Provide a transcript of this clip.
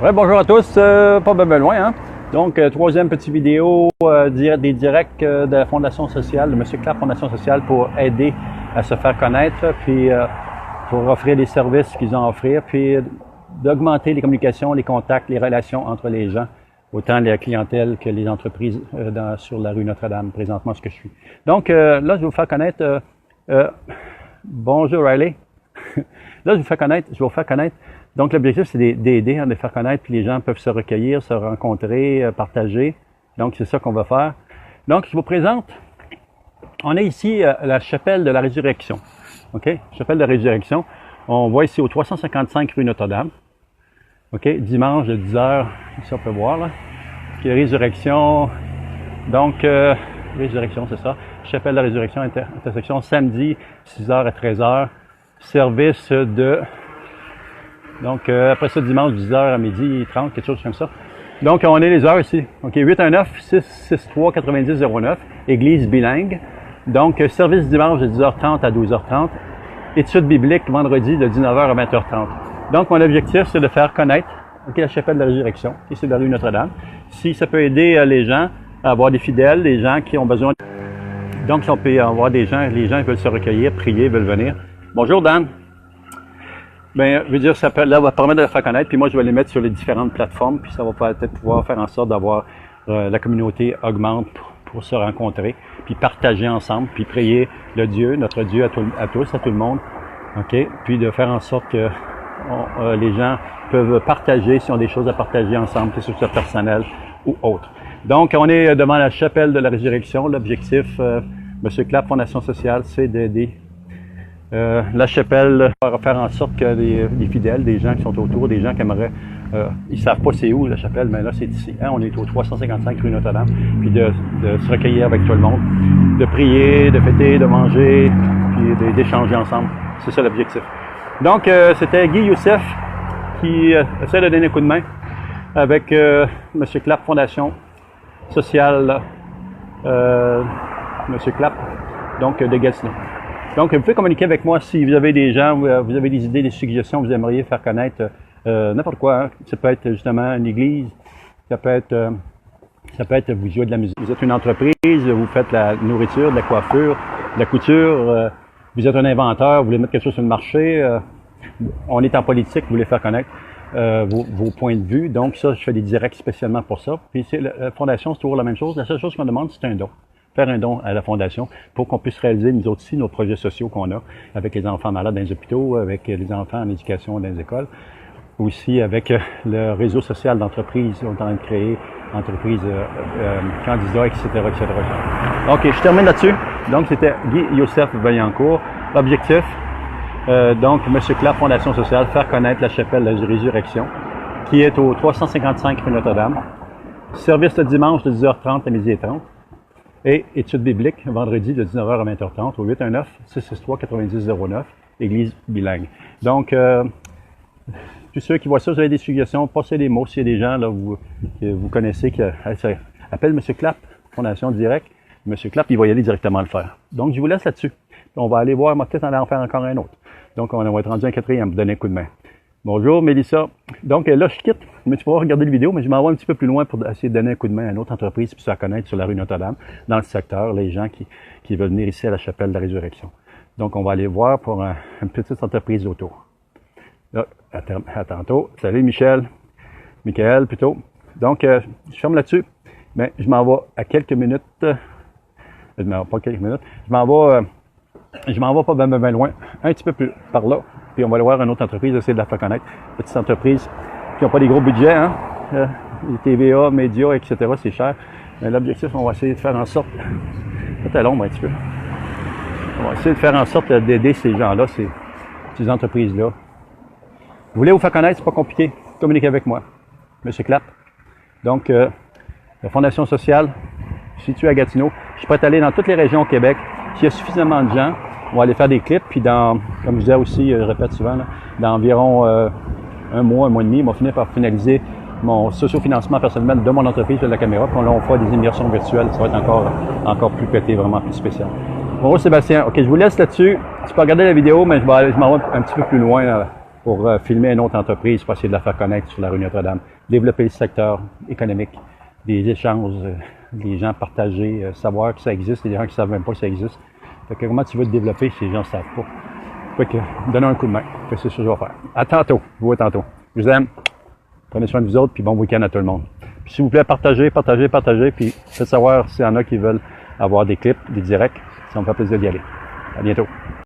Ouais, bonjour à tous, pas bien loin, hein? Donc, troisième petite vidéo des directs de la Fondation sociale, de M. Clapp Fondation sociale, pour aider à se faire connaître, puis pour offrir des services qu'ils ont à offrir, puis d'augmenter les communications, les contacts, les relations entre les gens, autant la clientèle que les entreprises sur la rue Notre-Dame, présentement ce que je suis. Donc, là, je vais vous faire connaître, bonjour Riley, là, je vais vous faire connaître. Donc, l'objectif, c'est d'aider, de faire connaître, puis les gens peuvent se recueillir, se rencontrer, partager. Donc, c'est ça qu'on va faire. Donc, je vous présente, on est ici à la chapelle de la Résurrection. OK? Chapelle de la Résurrection. On voit ici au 355 rue Notre-Dame. OK? Dimanche de 10h, ici on peut voir, là. Puis, Résurrection. Donc, Résurrection, c'est ça. Chapelle de la Résurrection, intersection, samedi, 6h à 13h. Service de... Donc, après ça, dimanche, 10h à midi 30, quelque chose comme ça. Donc, on est les heures ici. OK, 819-663-9009, Église bilingue. Donc, service dimanche de 10h30 à 12h30. Études bibliques vendredi de 19h à 20h30. Donc, mon objectif, c'est de faire connaître la chapelle de la Résurrection, qui est sur la rue Notre-Dame. Si ça peut aider les gens à avoir des fidèles, des gens qui ont besoin... Donc, si on peut avoir des gens, les gens veulent se recueillir, prier, veulent venir. Bonjour, Dan. Bien, je veux dire, ça va permettre de les faire connaître, puis moi, je vais les mettre sur les différentes plateformes, puis ça va peut-être pouvoir faire en sorte d'avoir la communauté augmente pour se rencontrer, puis partager ensemble, puis prier le Dieu, notre Dieu à tout le monde, OK? Puis de faire en sorte que les gens peuvent partager, s'ils ont des choses à partager ensemble, que ce soit personnel ou autre. Donc, on est devant la chapelle de la Résurrection. L'objectif, M. Clapp, Fondation sociale, c'est d'aider la chapelle va faire en sorte que les fidèles, des gens qui sont autour, des gens qui aimeraient, ils savent pas c'est où la chapelle, mais là c'est ici. Hein, on est au 355 rue Notre-Dame, puis de se recueillir avec tout le monde, de prier, de fêter, de manger, puis d'échanger ensemble. C'est ça l'objectif. Donc c'était Guy Youssef qui essaie de donner un coup de main avec M. Clapp Fondation sociale, M. Clapp, donc de Gatineau. Donc, vous pouvez communiquer avec moi si vous avez des gens, vous avez des idées, des suggestions, vous aimeriez faire connaître n'importe quoi. Hein. Ça peut être justement une église, ça peut être vous jouez de la musique. Vous êtes une entreprise, vous faites la nourriture, de la coiffure, de la couture, vous êtes un inventeur, vous voulez mettre quelque chose sur le marché, on est en politique, vous voulez faire connaître vos points de vue. Donc ça, je fais des directs spécialement pour ça. Puis la fondation, c'est toujours la même chose. La seule chose qu'on demande, c'est un don. Faire un don à la Fondation pour qu'on puisse réaliser, nous autres aussi, nos projets sociaux qu'on a avec les enfants malades dans les hôpitaux, avec les enfants en éducation dans les écoles, aussi avec le réseau social d'entreprises, on est en train de créer entreprises, candidats, etc., etc. OK, je termine là-dessus. Donc, c'était Guy Youssef Vaillancourt. Objectif, donc, M. Clapp, Fondation sociale, faire connaître la chapelle de la Résurrection, qui est au 355 rue Notre-Dame. Service le dimanche de 10h30 à midi 30. Et études bibliques, vendredi de 19h à 20h30 au 819-663-9009, Église bilingue. Donc, tous ceux qui voient ça, vous avez des suggestions, passez des mots s'il y a des gens là, que vous connaissez qui appellent M. Clapp, Fondation Direct. M. Clapp, il va y aller directement le faire. Donc, je vous laisse là-dessus. On va aller voir, on va peut-être en faire encore un autre. Donc, on va être rendu un quatrième pour donner un coup de main. Bonjour, Mélissa. Donc là, je quitte, mais tu pourras regarder la vidéo, mais je m'en vais un petit peu plus loin pour essayer de donner un coup de main à une autre entreprise puis se faire connaître sur la rue Notre-Dame, dans le secteur, les gens qui veulent venir ici à la chapelle de la Résurrection. Donc, on va aller voir pour une petite entreprise autour. Là, à tantôt. Salut, Michael plutôt. Donc, je ferme là-dessus, mais je m'en vais à quelques minutes. Je m'en vais pas quelques minutes. Je m'en vais pas bien loin, un petit peu plus par là. Puis on va aller voir une autre entreprise, essayer de la faire connaître. Petite entreprise qui n'ont pas des gros budgets, hein? Les TVA, médias, etc., c'est cher. Mais l'objectif, on va essayer de faire en sorte... Peut-être long, un petit peu. On va essayer de faire en sorte d'aider ces gens-là, ces entreprises-là. Vous voulez vous faire connaître, c'est pas compliqué. Communiquez avec moi. M. Clapp. Donc, la Fondation sociale, située à Gatineau. Je suis prêt à aller dans toutes les régions au Québec. S'il y a suffisamment de gens, on va aller faire des clips, puis comme je disais aussi, je répète souvent, là, dans environ un mois et demi, on va finir par finaliser mon sociofinancement personnel de mon entreprise de la caméra, puis là, on fera des immersions virtuelles, ça va être encore plus pété, vraiment plus spécial. Bonjour Sébastien, OK, je vous laisse là-dessus. Tu peux regarder la vidéo, mais je m'en vais un petit peu plus loin là, pour filmer une autre entreprise, pour essayer de la faire connaître sur la rue Notre-Dame. Développer le secteur économique, des échanges, des gens partager, savoir que ça existe, et des gens qui ne savent même pas que ça existe. Fait que comment tu veux te développer si les gens ne savent pas? Fait que donne un coup de main. Fait que c'est ce que je vais faire. À tantôt. Je vous vois tantôt. Je vous aime. Prenez soin de vous autres, puis bon week-end à tout le monde. Puis s'il vous plaît, partagez, puis faites savoir s'il y en a qui veulent avoir des clips, des directs. Ça me fait plaisir d'y aller. À bientôt.